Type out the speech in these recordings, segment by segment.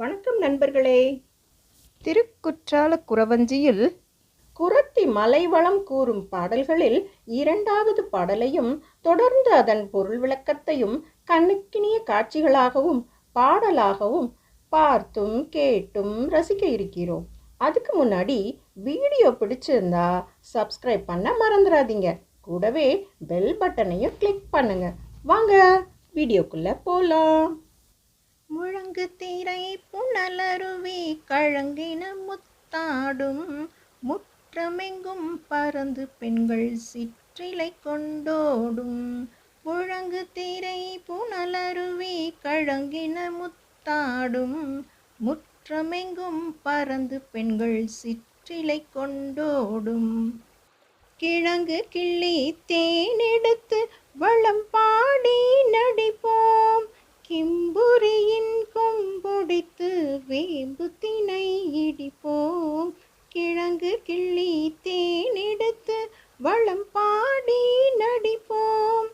வணக்கம் நண்பர்களே. திருக்குற்றால குறவஞ்சியில் குறத்தி மலைவளம் கூறும் பாடல்களில் இரண்டாவது பாடலையும் தொடர்ந்து அதன் பொருள் விளக்கத்தையும் கண்ணுக்கினிய காட்சிகளாகவும் பாடலாகவும் பார்த்தும் கேட்டும் ரசிக்க இருக்கிறோம். அதுக்கு முன்னாடி வீடியோ பிடிச்சிருந்தா சப்ஸ்கிரைப் பண்ண மறந்துடாதீங்க. கூடவே பெல் பட்டனையும் கிளிக் பண்ணுங்க. வாங்க வீடியோக்குள்ள போலாம். முழங்கு திரை புனலருவி கழங்கின முத்தாடும் முற்றமெங்கும் பறந்து பெண்கள் சிற்றிலை கொண்டோடும். முழங்கு திரை புனலருவி கழங்கின முத்தாடும் முற்றமெங்கும் பறந்து பெண்கள் சிற்றிலை கொண்டோடும். கிழங்கு கிள்ளி தேனெடுத்து வளம் பாடி நடிப்போம், கிம்புரியின் கொம்பொடித்து வேம்பு திணை இடிப்போம். கிழங்கு கிள்ளி தேனெடுத்து வளம் பாடி நடிப்போம்,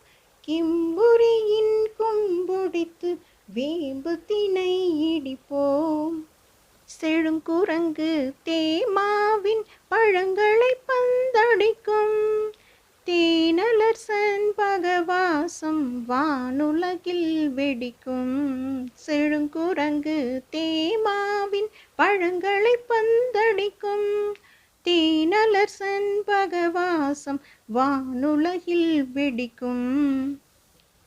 கிம்புரியின் கொம்பொடித்து வேம்பு திணை இடிப்போம். செழுங்குரங்கு தேமாவின் பழங்களை பந்தடிக்கும், தேனலர் செண்பகவாசம் வானுலகில் வெடிக்கும். செழுங்குரங்கு தேமாவின் பழங்களை பந்தடிக்கும், தேனலர் செண்பகவாசம் வானுலகில் வெடிக்கும்.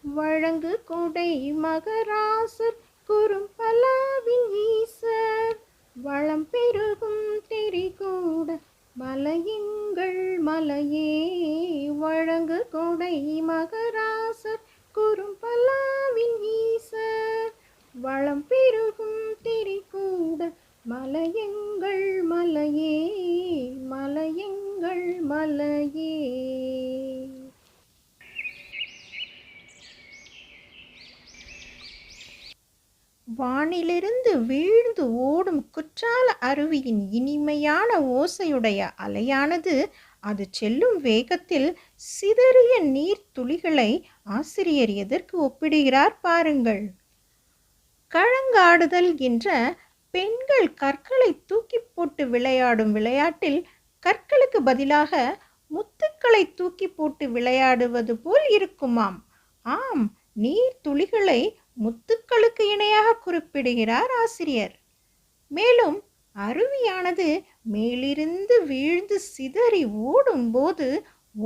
வழங்கு கொடை மகராசர் குறும்பலாவின் ஈசர், வளம் பெருகும் திரிகூட மலையெங்கள் மலையே. வழங்கு கொடை மகராசர் குறும்பலாவின் ஈசர், வளம் பெருகும் திரிகூட மலையெங்கள் மலையே, மலையெங்கள் மலையே. வானிலிருந்து வீழ்ந்து ஓடும் குற்றால அருவியின் இனிமையான ஓசையுடைய அலையானது அது செல்லும் வேகத்தில் சிதறிய நீர் துளிகளை ஆசிரியர் எதற்கு ஒப்பிடுகிறார் பாருங்கள். கழங்காடுதல் என்ற பெண்கள் கற்களை தூக்கி போட்டு விளையாடும் விளையாட்டில் கற்களுக்கு பதிலாக முத்துக்களை தூக்கி போட்டு விளையாடுவது போல் இருக்குமாம். ஆம், நீர் துளிகளை முத்துக்களுக்கு இணையாக குறிப்பிடுகிறார் ஆசிரியர். மேலும் அருவியானது மேலிருந்து வீழ்ந்து சிதறி ஓடும்போது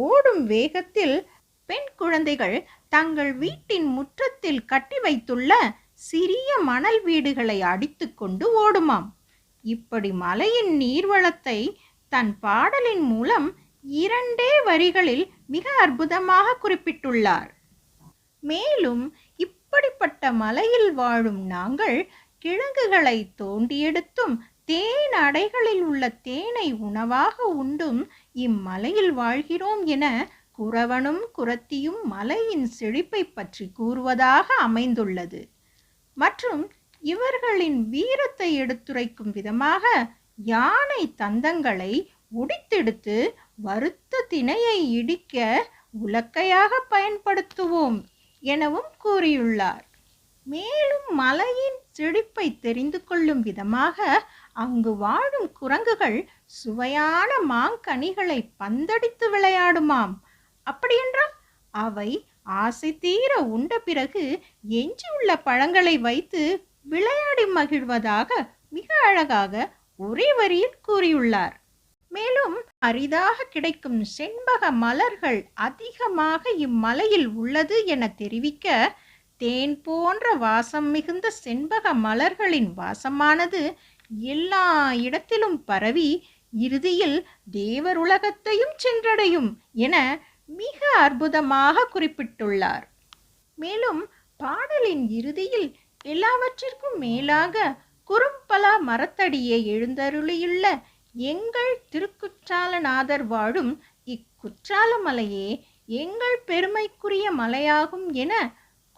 ஓடும் வேகத்தில் பெண் குழந்தைகள் தங்கள் வீட்டின் முற்றத்தில் கட்டி வைத்துள்ள சிறிய மணல் வீடுகளை அடித்து கொண்டு ஓடுமாம். இப்படி மலையின் நீர்வளத்தை தன் பாடலின் மூலம் 2 வரிகளில் மிக அற்புதமாக குறிப்பிட்டுள்ளார். மேலும் இப்படிப்பட்ட மலையில் வாழும் நாங்கள் கிழங்குகளை தோண்டி எடுத்தும் தேன் அடைகளில் உள்ள தேனை உணவாக உண்டும் இம்மலையில் வாழ்கிறோம் என குறவனும் குறத்தியும் மலையின் செழிப்பை பற்றி கூறுவதாக அமைந்துள்ளது. மற்றும் இவர்களின் வீரத்தை எடுத்துரைக்கும் விதமாக யானை தந்தங்களை உடித்தெடுத்து வறுத்த திணையை இடிக்க உலக்கையாக பயன்படுத்துவோம் எனவும் கூறியுள்ளார். மேலும் மலையின் செழிப்பை தெரிந்து கொள்ளும் விதமாக அங்கு வாழும் குரங்குகள் சுவையான மாங்கனிகளை பந்தடித்து விளையாடுமாம். அப்படியென்றால் அவை ஆசை தீர உண்ட பிறகு எஞ்சியுள்ள பழங்களை வைத்து விளையாடி மகிழ்வதாக மிக அழகாக ஒரே வரியில் கூறியுள்ளார். மேலும் அரிதாக கிடைக்கும் செண்பக மலர்கள் அதிகமாக இம்மலையில் உள்ளது என தெரிவிக்க, தேன் போன்ற வாசம் மிகுந்த செண்பக மலர்களின் வாசமானது எல்லா இடத்திலும் பரவி இறுதியில் தேவருலகத்தையும் சென்றடையும் என மிக அற்புதமாக குறிப்பிட்டுள்ளார். மேலும் பாடலின் இறுதியில் எல்லாவற்றிற்கும் மேலாக குறும்பலா மரத்தடியே எழுந்தருளியுள்ள எங்கள் திருக்குற்றாலநாதர் வாழும் இக்குற்றால மலையே எங்கள் பெருமைக்குரிய மலையாகும் என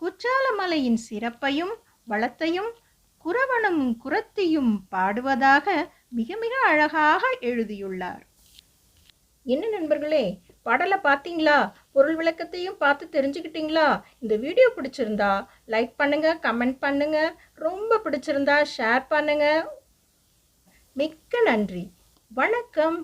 குற்றாலமலையின் சிறப்பையும் வளத்தையும் குறவனும் குறத்தியும் பாடுவதாக மிக மிக அழகாக எழுதியுள்ளார். என்ன நண்பர்களே, பாடலை பார்த்தீங்களா? பொருள் விளக்கத்தையும் பார்த்து தெரிஞ்சுக்கிட்டீங்களா? இந்த வீடியோ பிடிச்சிருந்தா லைக் பண்ணுங்க, கமெண்ட் பண்ணுங்க. ரொம்ப பிடிச்சிருந்தா ஷேர் பண்ணுங்க. மிக்க நன்றி. வணக்கம்.